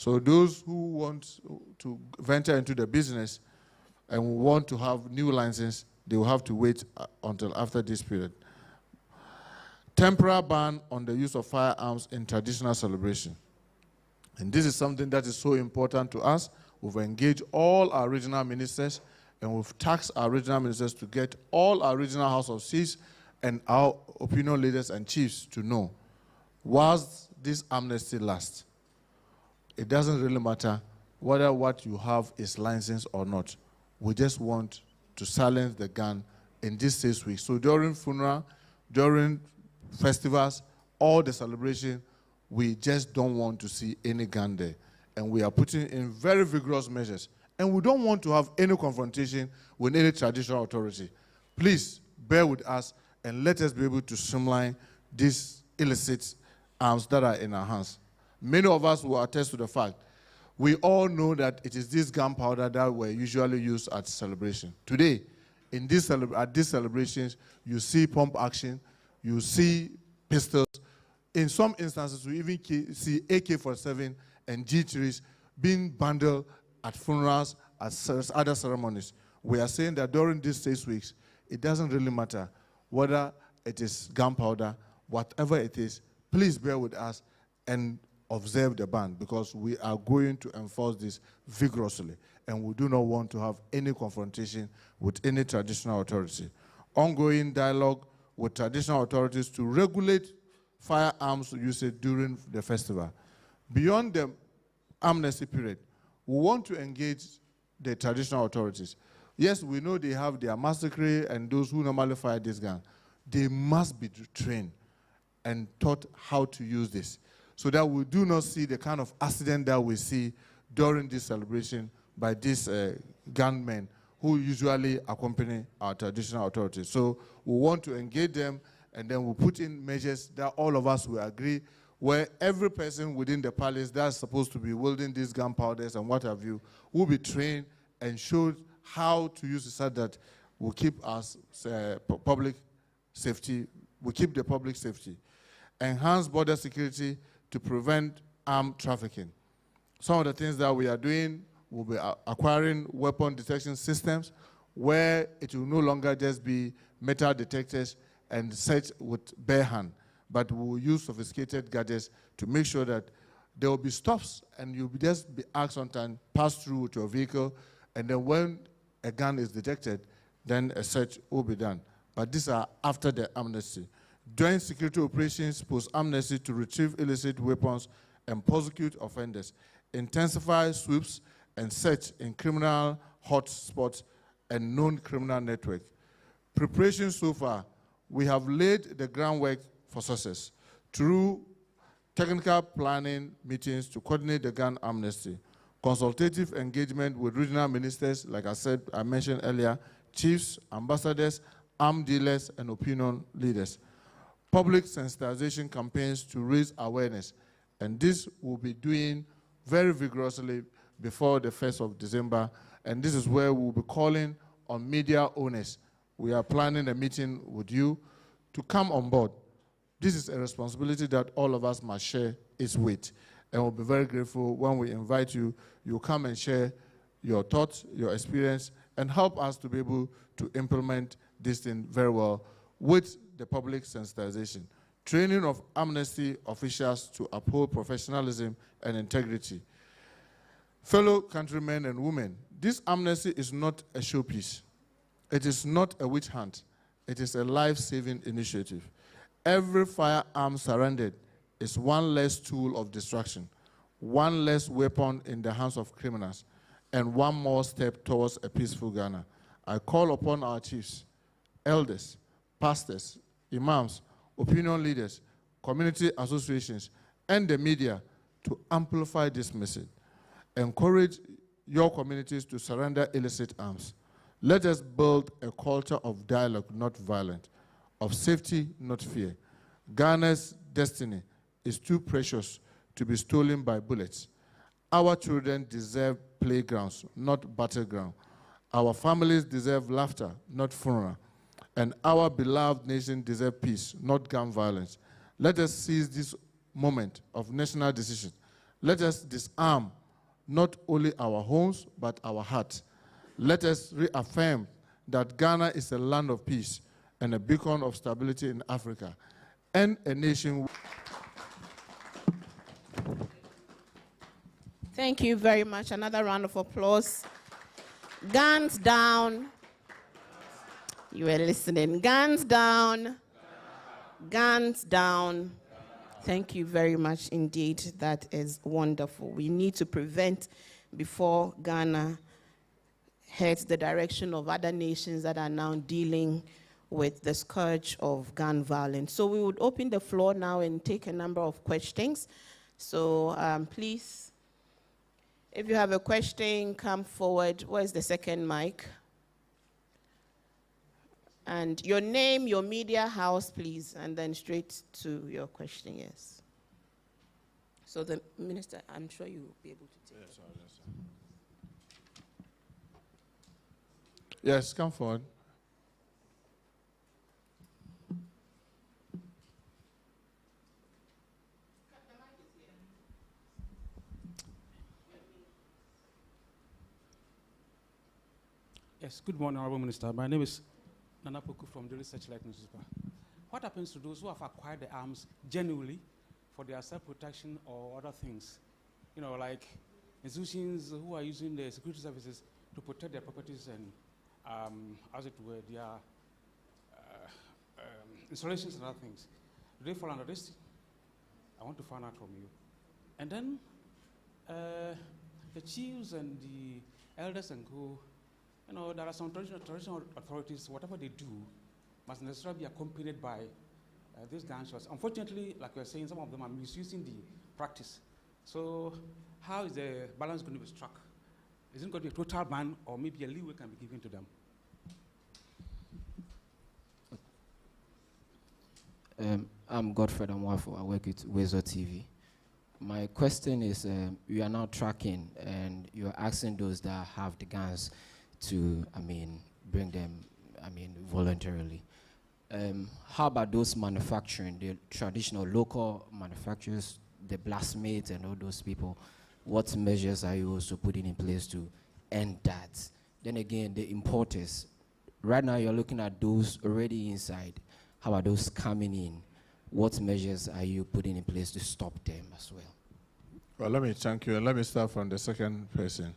So those who want to venture into the business and want to have new licenses, they will have to wait until after this period. Temporary ban on the use of firearms in traditional celebration. And this is something that is so important to us. We've engaged all our regional ministers and we've tasked our regional ministers to get all our regional House of Chiefs and our opinion leaders and chiefs to know, whilst this amnesty lasts, it doesn't really matter whether what you have is licensed or not. We just want to silence the gun in these 6 weeks. So during funeral, during festivals, all the celebration, we just don't want to see any gun there. And we are putting in very vigorous measures. And we don't want to have any confrontation with any traditional authority. Please bear with us and let us be able to streamline these illicit arms that are in our hands. Many of us will attest to the fact, we all know that it is this gunpowder that were usually used at celebration. Today, at these celebrations, you see pump action, you see pistols. In some instances, we even see AK-47 and G3s being bundled at funerals, at other ceremonies. We are saying that during these 6 weeks, it doesn't really matter whether it is gunpowder, whatever it is, please bear with us and observe the ban, because we are going to enforce this vigorously, and we do not want to have any confrontation with any traditional authority. Ongoing dialogue with traditional authorities to regulate firearms usage during the festival. Beyond the amnesty period, we want to engage the traditional authorities. Yes, we know they have their massacre and those who normally fire this gun. They must be trained and taught how to use this, so that we do not see the kind of accident that we see during this celebration by these gunmen who usually accompany our traditional authorities. So we want to engage them, and then we'll put in measures that all of us will agree, where every person within the palace that's supposed to be wielding these gunpowders and what have you will be trained and showed how to use it so that we'll keep us public safety, we'll keep the public safety. Enhance border security to prevent armed trafficking. Some of the things that we are doing, we'll be acquiring weapon detection systems where it will no longer just be metal detectors and search with bare hand, but we will use sophisticated gadgets to make sure that there will be stops and you'll just be asked sometimes, pass through with your vehicle, and then when a gun is detected, then a search will be done. But these are after the amnesty. Joint security operations post-amnesty to retrieve illicit weapons and prosecute offenders. Intensify sweeps and search in criminal hotspots and known criminal networks. Preparation so far, we have laid the groundwork for success through technical planning meetings to coordinate the gun amnesty, consultative engagement with regional ministers, like I mentioned earlier, chiefs, ambassadors, armed dealers, and opinion leaders. Public sensitization campaigns to raise awareness, and this will be doing very vigorously before the 1st of December, and this is where we'll be calling on media owners. We are planning a meeting with you to come on board. This is a responsibility that all of us must share its weight, and we'll be very grateful when we invite you. You come and share your thoughts, your experience, and help us to be able to implement this thing very well with the public sensitization. Training of amnesty officials to uphold professionalism and integrity. Fellow countrymen and women, this amnesty is not a showpiece. It is not a witch hunt. It is a life-saving initiative. Every firearm surrendered is one less tool of destruction, one less weapon in the hands of criminals, and one more step towards a peaceful Ghana. I call upon our chiefs, elders, pastors, imams, opinion leaders, community associations, and the media to amplify this message. Encourage your communities to surrender illicit arms. Let us build a culture of dialogue, not violence, of safety, not fear. Ghana's destiny is too precious to be stolen by bullets. Our children deserve playgrounds, not battlegrounds. Our families deserve laughter, not funeral. And our beloved nation deserves peace, not gun violence. Let us seize this moment of national decision. Let us disarm not only our homes, but our hearts. Let us reaffirm that Ghana is a land of peace and a beacon of stability in Africa, and a nation. Thank you very much. Another round of applause. Guns down. You were listening. Guns down. Guns down. Thank you very much indeed. That is wonderful. We need to prevent before Ghana heads the direction of other nations that are now dealing with the scourge of gun violence. So we would open the floor now and take a number of questions. So please, if you have a question, come forward. Where's the second mic? And your name, your media house, please, and then straight to your question, yes. So the minister, I'm sure you will be able to take it. Yes, come forward. Yes, good morning, Honorable Minister. My name is Nana Poku from the Research Light newspaper. What happens to those who have acquired the arms genuinely for their self-protection or other things? You know, like institutions who are using the security services to protect their properties and, as it were, their installations and other things. Do they fall under this? I want to find out from you. And then the chiefs and the elders and co, you know, there are some traditional authorities, whatever they do must necessarily be accompanied by these gunshots. Unfortunately, like we were saying, some of them are misusing the practice. So how is the balance going to be struck? Is it going to be a total ban, or maybe a leeway can be given to them? I'm Godfred Amwafo. I work with Wezo TV. My question is, you are now tracking and you're asking those that have the guns to, bring them, voluntarily. How about those manufacturing, the traditional local manufacturers, the blacksmiths and all those people? What measures are you also putting in place to end that? Then again, the importers. Right now you're looking at those already inside. How about those coming in? What measures are you putting in place to stop them as well? Well, let me thank you. Let me start from the second person.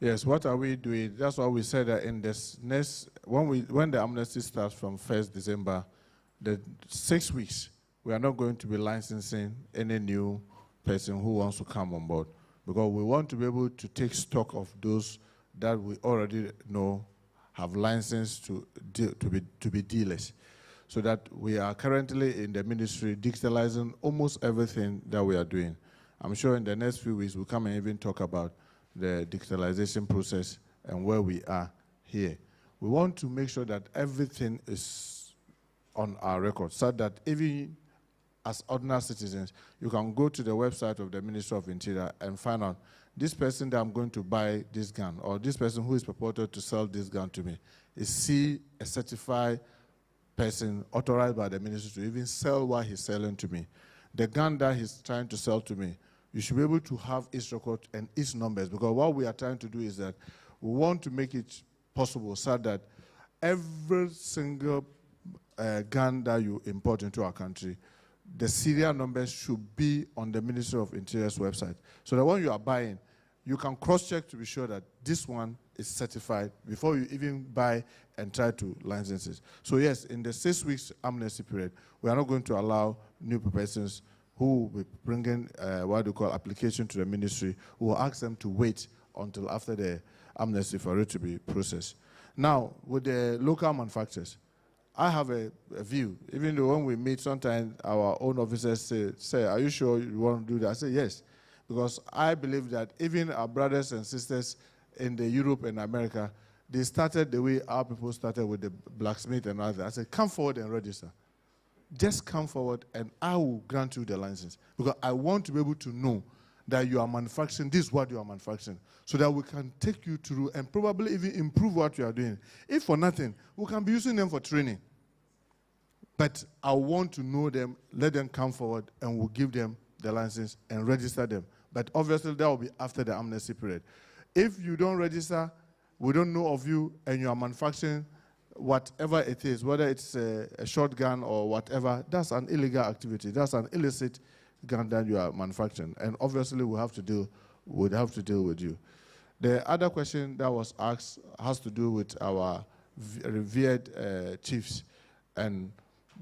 Yes, what are we doing? That's why we said that in this next, when the amnesty starts from 1st December, the 6 weeks, we are not going to be licensing any new person who wants to come on board, because we want to be able to take stock of those that we already know have license to be dealers. So that we are currently in the ministry digitalizing almost everything that we are doing. I'm sure in the next few weeks we'll come and even talk about the digitalization process and where we are here. We want to make sure that everything is on our record, so that even as ordinary citizens, you can go to the website of the Ministry of Interior and find out this person that I'm going to buy this gun, or this person who is purported to sell this gun to me, is a certified person authorized by the ministry to even sell what he's selling to me. The gun that he's trying to sell to me, you should be able to have its record and its numbers, because what we are trying to do is that we want to make it possible so that every single gun that you import into our country, the serial numbers should be on the Ministry of Interior's website. So that when you are buying, you can cross-check to be sure that this one is certified before you even buy and try to license it. So yes, in the 6 weeks amnesty period, we are not going to allow new persons who will be bringing what we call application to the ministry. We will ask them to wait until after the amnesty for it to be processed. Now, with the local manufacturers, I have a view. Even though when we meet, sometimes our own officers say, are you sure you want to do that? I say, yes, because I believe that even our brothers and sisters in the Europe and America, they started the way our people started with the blacksmith and others. I said, come forward and register. Just come forward and I will grant you the license, because I want to be able to know that you are manufacturing, this is what you are manufacturing, so that we can take you through and probably even improve what you are doing. If for nothing, we can be using them for training. But I want to know them, let them come forward, and we'll give them the license and register them. But obviously, that will be after the amnesty period. If you don't register, we don't know of you, and you are manufacturing whatever it is, whether it's a shotgun or whatever, that's an illegal activity. That's an illicit gun that you are manufacturing. And obviously, we'd have to deal with you. The other question that was asked has to do with our revered chiefs and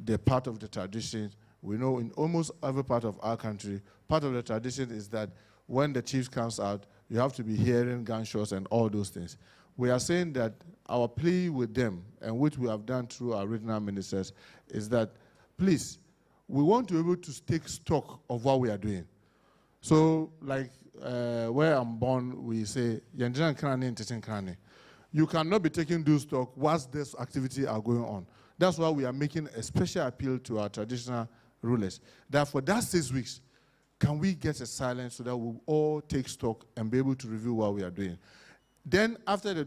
the part of the tradition. We know in almost every part of our country, part of the tradition is that when the chief comes out, you have to be hearing gunshots and all those things. We are saying that our plea with them, and which we have done through our regional ministers, is that, please, we want to be able to take stock of what we are doing. So, like where I'm born, we say, you cannot be taking due stock whilst this activity are going on. That's why we are making a special appeal to our traditional rulers, that for that 6 weeks, can we get a silence so that we'll all take stock and be able to review what we are doing. Then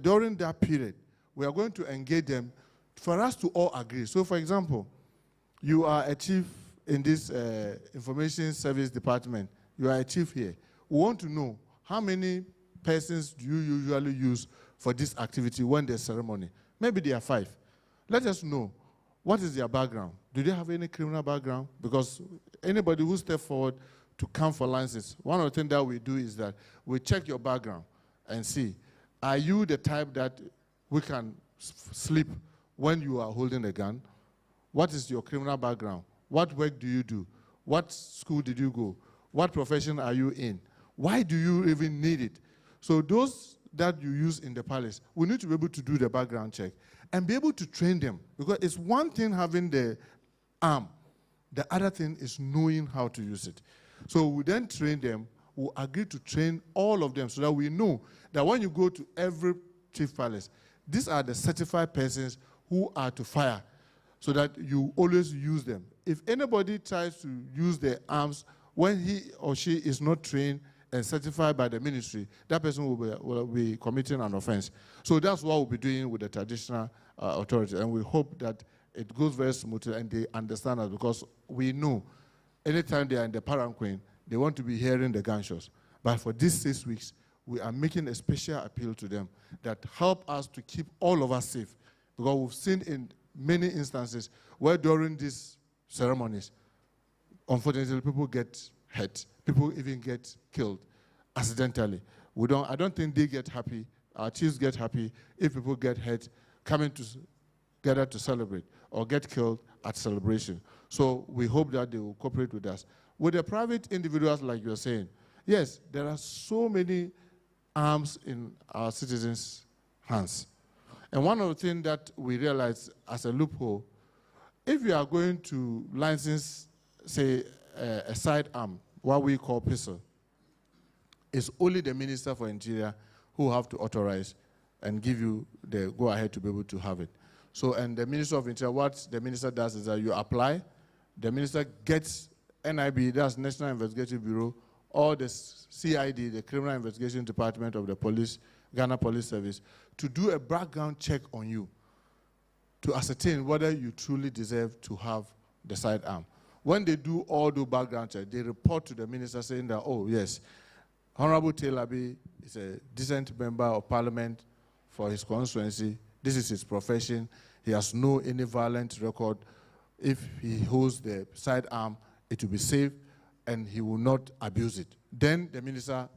during that period, we are going to engage them for us to all agree. So for example, you are a chief in this information service department. You are a chief here. We want to know how many persons do you usually use for this activity when there's ceremony. Maybe there are 5. Let us know what is their background. Do they have any criminal background? Because anybody who steps forward to come for licenses, one of the things that we do is that we check your background and see, are you the type that we can sleep when you are holding a gun? What is your criminal background? What work do you do? What school did you go? What profession are you in? Why do you even need it? So those that you use in the palace, we need to be able to do the background check and be able to train them. Because it's one thing having the arm. The other thing is knowing how to use it. So we then train them. We'll agree to train all of them so that we know that when you go to every chief palace, these are the certified persons who are to fire so that you always use them. If anybody tries to use their arms when he or she is not trained and certified by the ministry, that person will be committing an offense. So that's what we'll be doing with the traditional authority, and we hope that it goes very smoothly and they understand us, because we know anytime they are in the palanquin, they want to be hearing the gunshots. But for these 6 weeks, we are making a special appeal to them that help us to keep all of us safe, because we've seen in many instances where during these ceremonies, unfortunately, people get hurt. People even get killed accidentally. I don't think they get happy. Our chiefs get happy if people get hurt coming together to celebrate or get killed at celebration. So we hope that they will cooperate with us. With the private individuals, like you're saying, yes, there are so many arms in our citizens' hands. And one of the things that we realize as a loophole, if you are going to license, say, a sidearm, what we call pistol, it's only the Minister for Interior who have to authorize and give you the go-ahead to be able to have it. So, and the Minister of Interior, what the Minister does is that you apply, the Minister gets NIB, that's National Investigative Bureau, or the CID, the Criminal Investigation Department of the Police, Ghana Police Service, to do a background check on you to ascertain whether you truly deserve to have the sidearm. When they do all the background checks, they report to the minister saying that, oh, yes, Honorable Telabi is a decent member of parliament for his constituency. This is his profession. He has no any violent record. If he holds the sidearm, it will be safe and he will not abuse it. Then the minister,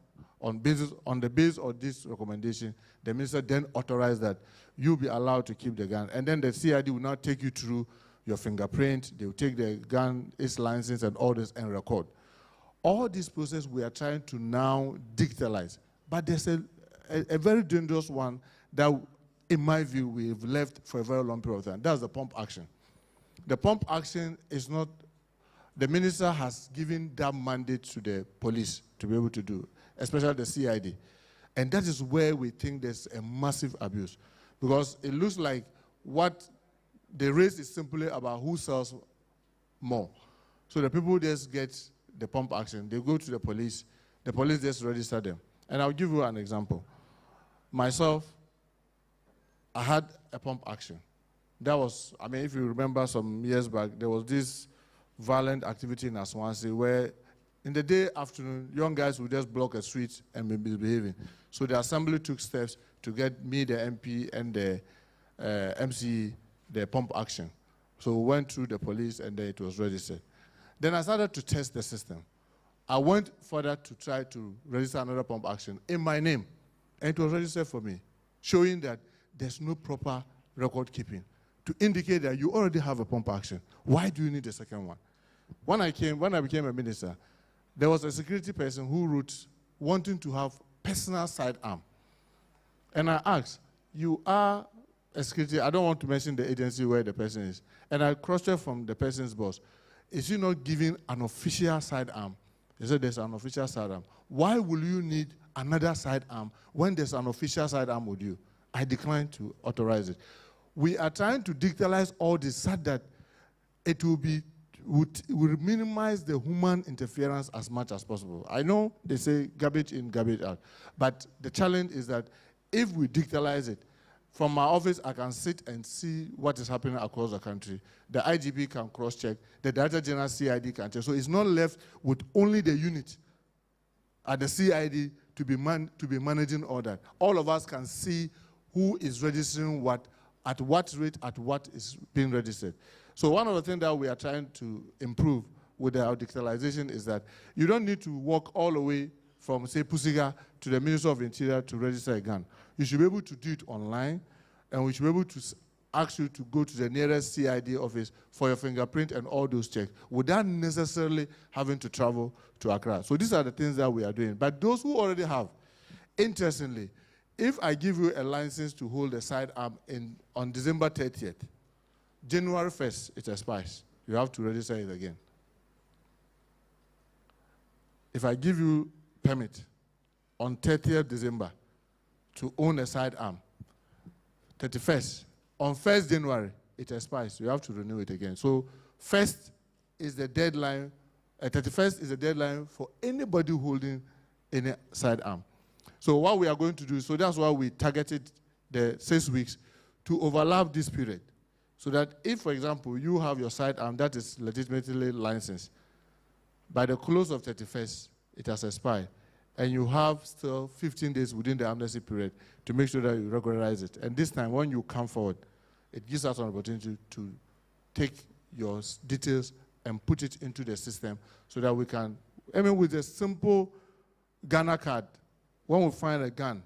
on the basis of this recommendation, the minister then authorized that you'll be allowed to keep the gun. And then the CID will now take you through your fingerprint, they will take the gun, its license, and all this and record. All this process we are trying to now digitalize. But there's a very dangerous one that, in my view, we've left for a very long period of time. That's the pump action. The pump action is not, the minister has given that mandate to the police to be able to do, especially the CID. And that is where we think there's a massive abuse. Because it looks like what the race is simply about who sells more. So the people just get the pump action. They go to the police just register them. And I'll give you an example. Myself, I had a pump action. That was, I mean, if you remember some years back, there was this violent activity in Aswansi where In the day, afternoon, young guys would just block a street and be misbehaving. So the assembly took steps to get me, the MP, and the MC, the pump action. So we went through the police, and then it was registered. Then I started to test the system. I went further to try to register another pump action in my name, and it was registered for me, showing that there's no proper record keeping to indicate that you already have a pump action. Why do you need a second one? When I became a minister, there was a security person who wrote wanting to have personal sidearm. And I asked, you are a security, I don't want to mention the agency where the person is. And I cross-checked from the person's boss. Is he not giving an official sidearm? He said there's an official sidearm. Why will you need another sidearm when there's an official sidearm with you? I declined to authorize it. We are trying to digitalize all this so that it will minimize the human interference as much as possible. I know they say garbage in, garbage out, but the challenge is that if we digitalize it, from my office, I can sit and see what is happening across the country. The IGP can cross-check. The Director General CID can check. So it's not left with only the unit at the CID to be managing all that. All of us can see who is registering what, at what rate, at what is being registered. So one of the things that we are trying to improve with our digitalization is that you don't need to walk all the way from, say, Pusiga to the Ministry of Interior to register a gun. You should be able to do it online, and we should be able to ask you to go to the nearest CID office for your fingerprint and all those checks, without necessarily having to travel to Accra. So these are the things that we are doing. But those who already have, interestingly, if I give you a license to hold a sidearm on December 30th, January 1st, it expires. You have to register it again. If I give you permit on 30th December to own a sidearm, 31st, on 1st January, it expires. You have to renew it again. So 1st is the deadline, 31st is the deadline for anybody holding any sidearm. So what we are going to do, so that's why we targeted the 6 weeks to overlap this period. So that if, for example, you have your sidearm that is legitimately licensed, by the close of 31st, it has expired. And you have still 15 days within the amnesty period to make sure that you regularize it. And this time, when you come forward, it gives us an opportunity to take your details and put it into the system so that we can, I mean, with a simple Ghana card, when we find a gun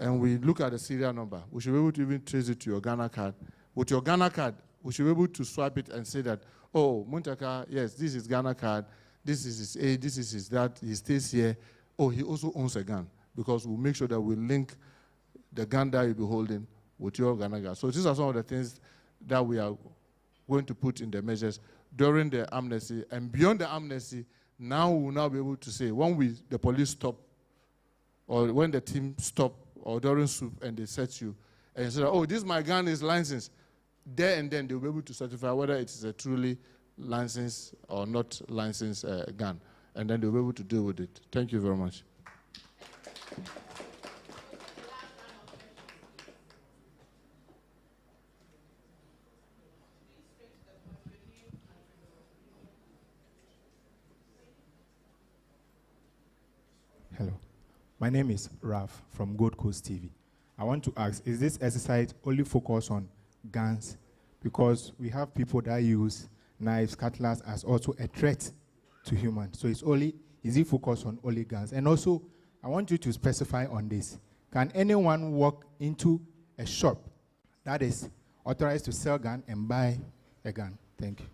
and we look at the serial number, we should be able to even trace it to your Ghana card. With your Ghana card, we should be able to swipe it and say that, oh, Muntaka, yes, this is Ghana card, this is his age, this is his that, he stays here. Oh, he also owns a gun, because we'll make sure that we link the gun that you'll be holding with your Ghana gun. So these are some of the things that we are going to put in the measures during the amnesty. And beyond the amnesty, now we'll now be able to say, when the police stop, or when the team stop, or during soup, and they search you, and you say, oh, this my gun is licensed, there and then they'll be able to certify whether it is a truly licensed or not licensed gun, and then they'll be able to deal with it. Thank you very much. Hello. My name is Raf from Gold Coast TV. I want to ask, is this exercise only focused on guns? Because we have people that use knives, cutlass as also a threat to humans. So is it focused on only guns? And also, I want you to specify on this. Can anyone walk into a shop that is authorized to sell gun and buy a gun? Thank you.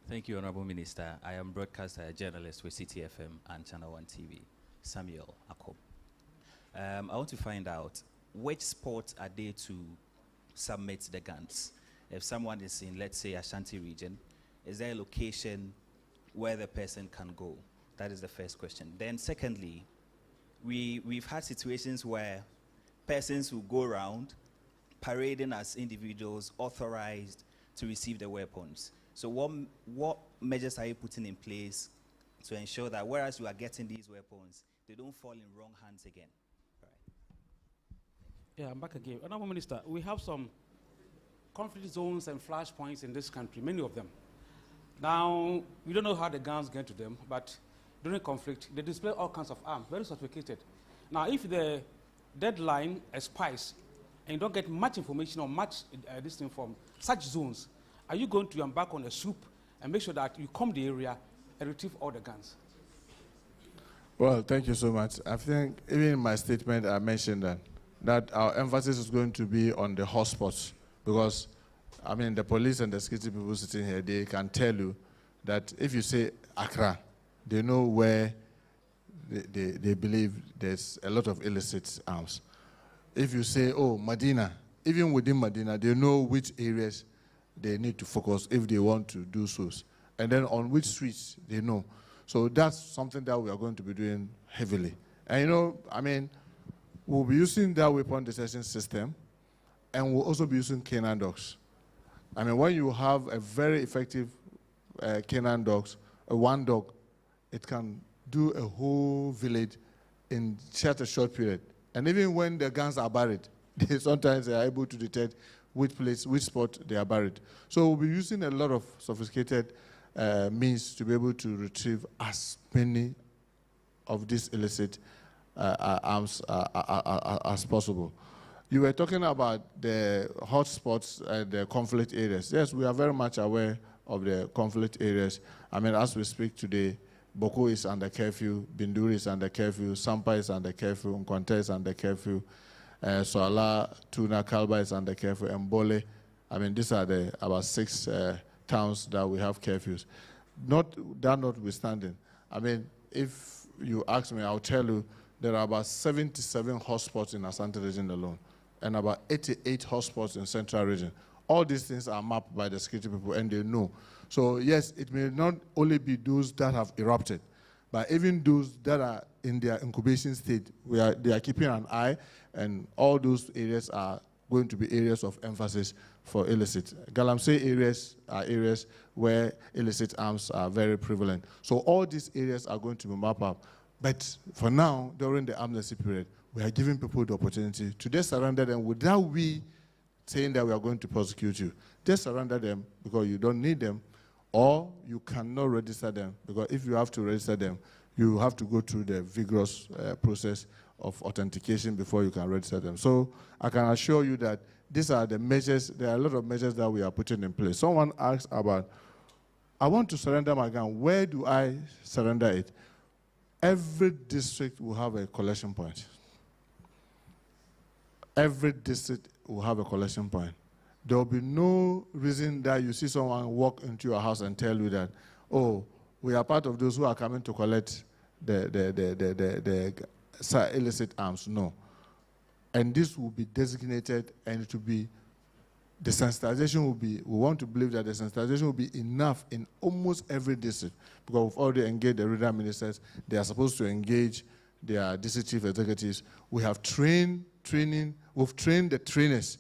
Thank you, Honorable Minister. I am broadcaster journalist with CTFM and Channel 1 TV, Samuel Akob. I want to find out which spots are there to submit the guns. If someone is in, let's say, Ashanti region, is there a location where the person can go? That is the first question. Then secondly, we've had situations where persons who go around parading as individuals authorized to receive the weapons. So what measures are you putting in place to ensure that whereas you are getting these weapons, they don't fall in wrong hands again? Yeah, I'm back again. Honourable Minister, we have some conflict zones and flashpoints in this country, many of them. Now, we don't know how the guns get to them, but during conflict, they display all kinds of arms, very sophisticated. Now, if the deadline expires and you don't get much information or much this thing from such zones, are you going to embark on a swoop and make sure that you come the area and retrieve all the guns? Well, thank you so much. I think even in my statement, I mentioned that our emphasis is going to be on the hotspots, because, I mean, the police and the security people sitting here, they can tell you that if you say Accra, they know where they believe there's a lot of illicit arms. If you say, oh, Medina, even within Medina, they know which areas they need to focus if they want to do so. And then on which streets they know. So that's something that we are going to be doing heavily. And you know, I mean, we'll be using that weapon detection system, and we'll also be using canine dogs. I mean, when you have a very effective canine dogs, one dog, it can do a whole village in such a short period. And even when the guns are buried, sometimes they are able to detect which place, which spot they are buried. So we'll be using a lot of sophisticated means to be able to retrieve as many of these illicit arms as possible. You were talking about the hotspots and the conflict areas. Yes, we are very much aware of the conflict areas. I mean, as we speak today, Boko is under curfew, Binduri is under curfew, Sampa is under curfew, Nkwanta is under curfew, Soala, Tuna, Kalba is under curfew, and Bole. I mean, these are the about 6 towns that we have curfews. That notwithstanding, I mean, if you ask me, I'll tell you there are about 77 hotspots in Asante region alone, and about 88 hotspots in Central region. All these things are mapped by the security people, and they know. So yes, it may not only be those that have erupted, but even those that are in their incubation state, they are keeping an eye, and all those areas are going to be areas of emphasis for illicit. Galamsey areas are areas where illicit arms are very prevalent. So all these areas are going to be mapped up. But for now, during the amnesty period, we are giving people the opportunity to just surrender them without we saying that we are going to prosecute you. Just surrender them because you don't need them, or you cannot register them, because if you have to register them, you have to go through the vigorous process of authentication before you can register them. So I can assure you that these are the measures, there are a lot of measures that we are putting in place. Someone asked about, I want to surrender my gun, where do I surrender it? Every district will have a collection point. Every district will have a collection point. There will be no reason that you see someone walk into your house and tell you that, oh, we are part of those who are coming to collect the illicit arms. No. And this will be designated, and it will be, the sensitization will be, we want to believe that the sensitization will be enough in almost every district, because we've already engaged the regional ministers. They are supposed to engage their district chief executives. We have we've trained the trainers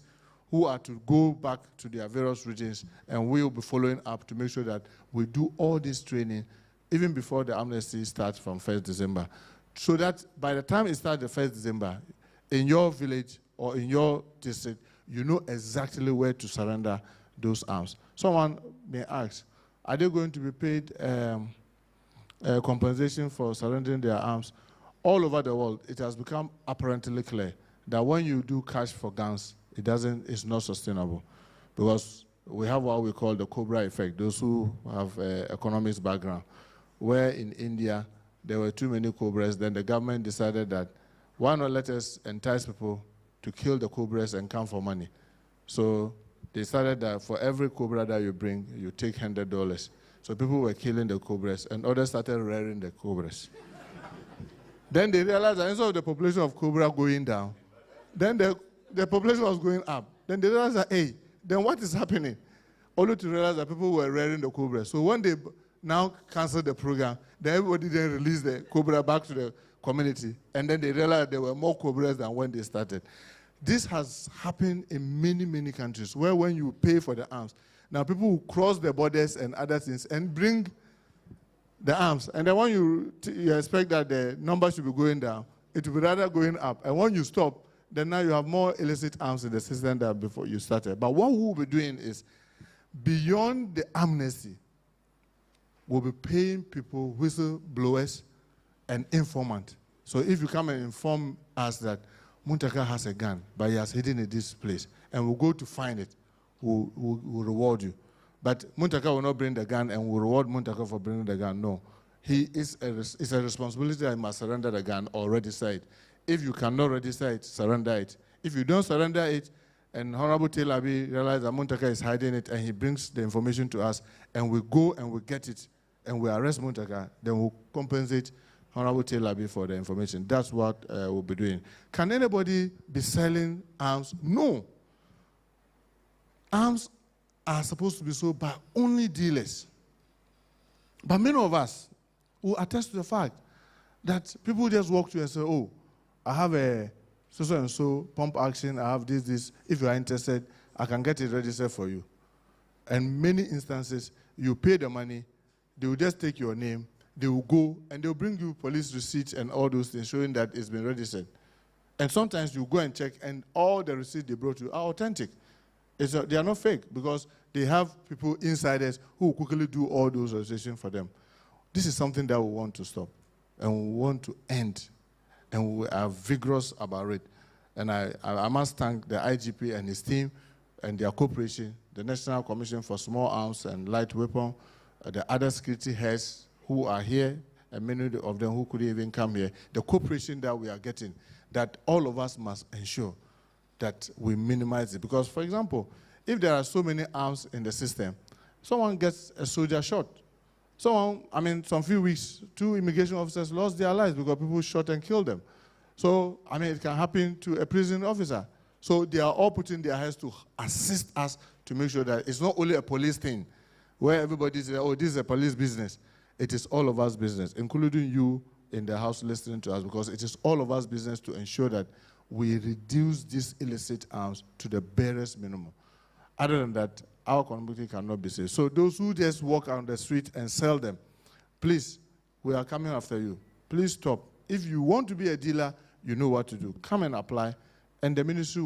who are to go back to their various regions, and we will be following up to make sure that we do all this training even before the amnesty starts from 1st December, so that by the time it starts the 1st December, in your village or in your district, you know exactly where to surrender those arms. Someone may ask, are they going to be paid compensation for surrendering their arms? All over the world, it has become apparently clear that when you do cash for guns, it's not sustainable, because we have what we call the Cobra effect. Those who have economics background, where in India there were too many cobras, then the government decided that why not let us entice people to kill the cobras and come for money. So they decided that for every cobra that you bring, you take $100. So people were killing the cobras, and others started rearing the cobras. Then they realized that instead of the population of cobra going down, then the population was going up. Then they realized that, hey, then what is happening? Only to realize that people were rearing the cobra. So when they now canceled the program, then everybody then released the cobra back to the community. And then they realized there were more cobras than when they started. This has happened in many, many countries, where when you pay for the arms, now people will cross the borders and other things and bring the arms. And then when you expect that the number should be going down, it will be rather going up. And when you stop, then now you have more illicit arms in the system than before you started. But what we'll be doing is, beyond the amnesty, we'll be paying people, whistleblowers, and informants. So if you come and inform us that Muntaka has a gun, but he has hidden in this place, and we'll go to find it, we'll reward you. But Muntaka will not bring the gun, and we'll reward Muntaka for bringing the gun. No. It's a responsibility that he must surrender the gun or register it. If you cannot register it, surrender it. If you don't surrender it, and Honorable Telabi realizes that Muntaka is hiding it, and he brings the information to us, and we go and we get it, and we arrest Muntaka, then we'll compensate Honorable Telabi for the information. That's what we'll be doing. Can anybody be selling arms? No. Arms are supposed to be sold by only dealers. But many of us will attest to the fact that people just walk to you and say, oh, I have a so-and-so pump action, I have this. If you are interested, I can get it registered for you. And many instances, you pay the money, they will just take your name, they will go, and they will bring you police receipts and all those things showing that it's been registered. And sometimes you go and check, and all the receipts they brought you are authentic. They are not fake, because they have people, insiders, who will quickly do all those registrations for them. This is something that we want to stop, and we want to end, and we are vigorous about it. And I must thank the IGP and his team and their cooperation, the National Commission for Small Arms and Light Weapons, the other security heads who are here, and many of them who couldn't even come here, the cooperation that we are getting, that all of us must ensure that we minimize it. Because, for example, if there are so many arms in the system, someone gets a soldier shot. Some few weeks, 2 immigration officers lost their lives because people shot and killed them. So, it can happen to a prison officer. So they are all putting their heads to assist us to make sure that it's not only a police thing, where everybody says, oh, this is a police business. It is all of us business, including you in the house listening to us, because it is all of us business to ensure that we reduce these illicit arms to the barest minimum. Other than that, our community cannot be safe. So those who just walk on the street and sell them, please, we are coming after you. Please stop. If you want to be a dealer, you know what to do. Come and apply, and the ministry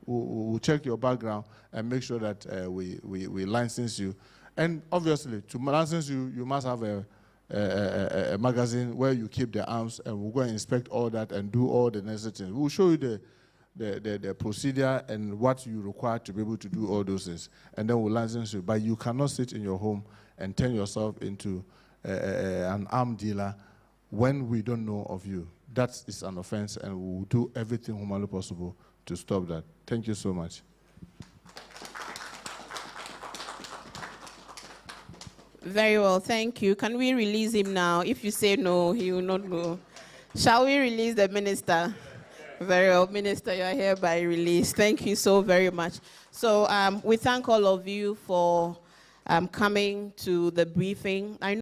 will check your background and make sure that we license you. And obviously, to license you, you must have a magazine where you keep the arms, and we'll go and inspect all that and do all the necessary things. We'll show you the procedure and what you require to be able to do all those things, and then we'll license you. But you cannot sit in your home and turn yourself into an arm dealer when we don't know of you. That is an offense, and we'll do everything humanly possible to stop that. Thank you so much. Very well, thank you. Can we release him now? If you say no, he will not go. Shall we release the minister? Very well, Minister, you are hereby released. Thank you so very much. So we thank all of you for coming to the briefing. I know